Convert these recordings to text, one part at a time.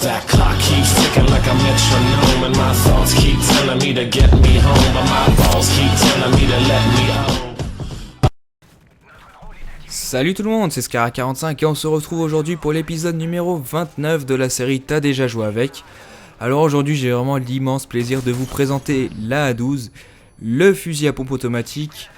That clock keeps ticking like a metronome, and my thoughts keep telling me to get me home, but my balls keep telling me to let me out. Salut tout le monde, c'est Scara45 et on se retrouve aujourd'hui pour l'épisode numéro 29 de la série T'as déjà joué avec. Alors aujourd'hui j'ai vraiment l'immense plaisir de vous présenter la A12, le fusil à pompe automatique.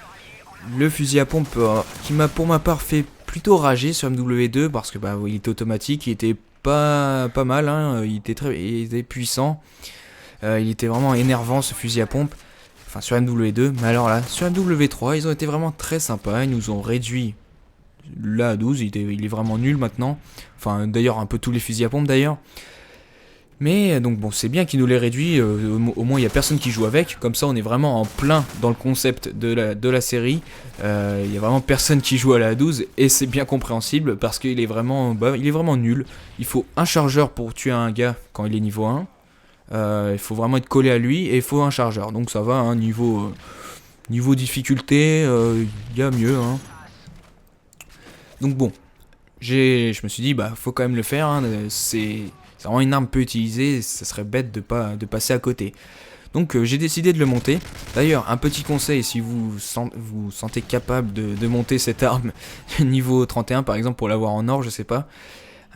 Le fusil à pompe qui m'a pour ma part fait plutôt rager sur MW2 parce que il était automatique, il était pas mal, hein, il était puissant, il était vraiment énervant ce fusil à pompe, enfin sur MW2, mais alors là, sur MW3 ils ont été vraiment très sympas, ils nous ont réduit la A12, il est vraiment nul maintenant, enfin d'ailleurs un peu tous les fusils à pompe d'ailleurs. Mais donc bon, c'est bien qu'il nous les réduit, au moins il n'y a personne qui joue avec, comme ça on est vraiment en plein dans le concept de la série, il n'y a vraiment personne qui joue à la A12 et c'est bien compréhensible parce qu'il est vraiment, il est vraiment nul. Il faut un chargeur pour tuer un gars quand il est niveau 1, il faut vraiment être collé à lui et il faut un chargeur, donc ça va, hein, niveau difficulté, il y a mieux. Hein. Donc bon, je me suis dit, faut quand même le faire, hein, c'est vraiment une arme peu utilisée, ça serait bête de passer à côté. Donc j'ai décidé de le monter. D'ailleurs, un petit conseil, si vous sentez capable de monter cette arme niveau 31 par exemple pour l'avoir en or, je sais pas.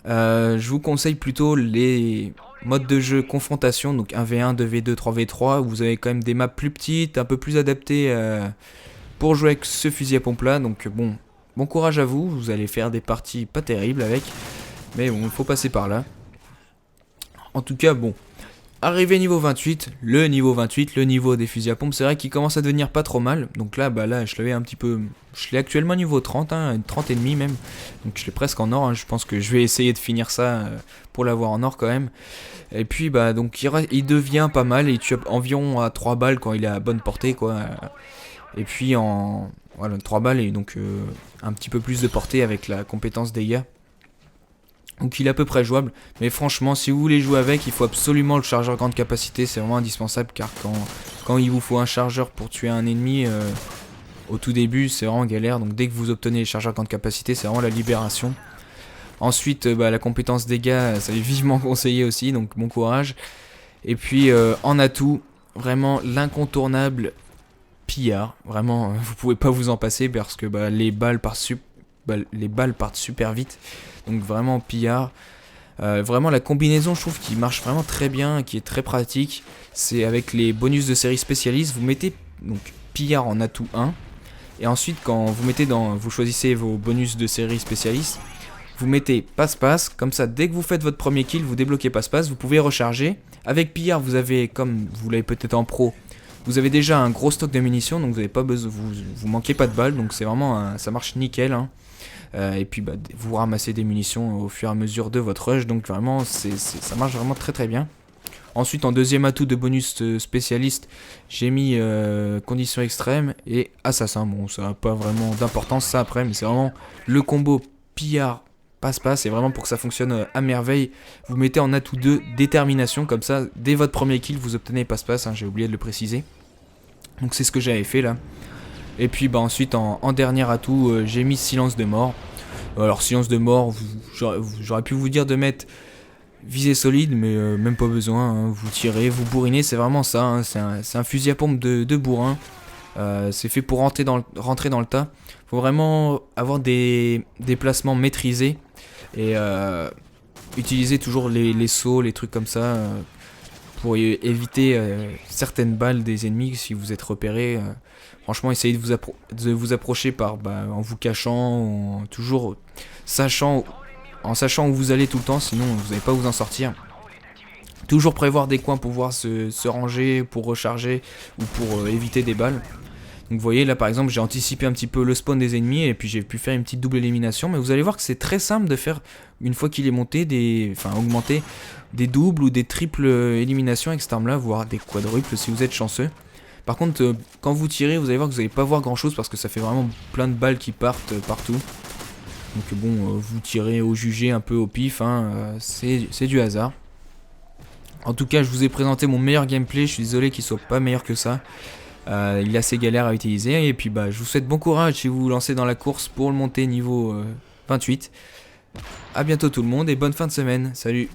Je vous conseille plutôt les modes de jeu confrontation, donc 1v1, 2v2, 3v3, où vous avez quand même des maps plus petites, un peu plus adaptées pour jouer avec ce fusil à pompe là. Donc bon courage à vous, vous allez faire des parties pas terribles avec, mais bon, il faut passer par là. En tout cas, bon, arrivé niveau 28, le niveau des fusils à pompe, c'est vrai qu'il commence à devenir pas trop mal. Donc là, je l'avais un petit peu, je l'ai actuellement niveau 30, hein, 30 et demi même. Donc je l'ai presque en or, hein, je pense que je vais essayer de finir ça pour l'avoir en or quand même. Et puis donc il devient pas mal, il tue environ à 3 balles quand il est à bonne portée quoi. Et puis voilà, 3 balles et donc un petit peu plus de portée avec la compétence dégâts. Donc il est à peu près jouable, mais franchement si vous voulez jouer avec, il faut absolument le chargeur grande capacité, c'est vraiment indispensable car quand il vous faut un chargeur pour tuer un ennemi au tout début, c'est vraiment galère, donc dès que vous obtenez les chargeurs grande capacité, c'est vraiment la libération. Ensuite la compétence dégâts, ça est vivement conseillé aussi, donc bon courage. Et puis en atout, vraiment l'incontournable pillard, vraiment vous pouvez pas vous en passer parce que les balles partent super vite. Donc vraiment pillard, vraiment la combinaison je trouve qui marche vraiment très bien, qui est très pratique. C'est avec les bonus de série spécialiste, vous mettez donc pillard en atout 1. Et ensuite quand vous choisissez vos bonus de série spécialiste, vous mettez passe-passe, comme ça dès que vous faites votre premier kill, vous débloquez passe-passe, vous pouvez recharger. Avec pillard vous avez, comme vous l'avez peut-être en pro, vous avez déjà un gros stock de munitions, donc vous n'avez pas besoin, vous manquez pas de balles, donc c'est vraiment ça marche nickel. Hein. Et puis vous ramassez des munitions au fur et à mesure de votre rush, donc vraiment ça marche vraiment très très bien. Ensuite en deuxième atout de bonus spécialiste, j'ai mis conditions extrêmes et assassin. Bon ça n'a pas vraiment d'importance ça après, mais c'est vraiment le combo pillard passe-passe, et vraiment pour que ça fonctionne à merveille, vous mettez en atout 2 détermination, comme ça dès votre premier kill vous obtenez passe-passe, hein, j'ai oublié de le préciser. Donc c'est ce que j'avais fait là. Et puis ensuite en dernier atout j'ai mis silence de mort. Alors silence de mort, j'aurais pu vous dire de mettre visée solide, mais même pas besoin, hein. Vous tirez, vous bourrinez, c'est vraiment ça, hein. C'est un fusil à pompe de bourrin. C'est fait pour rentrer dans le tas. Faut vraiment avoir des placements maîtrisés et utiliser toujours les sauts, les trucs comme ça pour éviter certaines balles des ennemis si vous êtes repéré. Franchement, essayez de vous approcher en vous cachant, en sachant où vous allez tout le temps, sinon vous n'allez pas vous en sortir. Toujours prévoir des coins pour pouvoir se ranger, pour recharger ou pour éviter des balles. Donc vous voyez là par exemple j'ai anticipé un petit peu le spawn des ennemis et puis j'ai pu faire une petite double élimination, mais vous allez voir que c'est très simple de faire une fois qu'il est monté augmenter des doubles ou des triples éliminations avec cette arme là, voire des quadruples si vous êtes chanceux. Par contre quand vous tirez vous allez voir que vous n'allez pas voir grand chose parce que ça fait vraiment plein de balles qui partent partout. Donc vous tirez au jugé un peu au pif, hein, c'est du hasard. En tout cas je vous ai présenté mon meilleur gameplay, je suis désolé qu'il soit pas meilleur que ça. Il est assez galère à utiliser et puis je vous souhaite bon courage si vous vous lancez dans la course pour le monter niveau 28. A bientôt tout le monde et bonne fin de semaine, salut.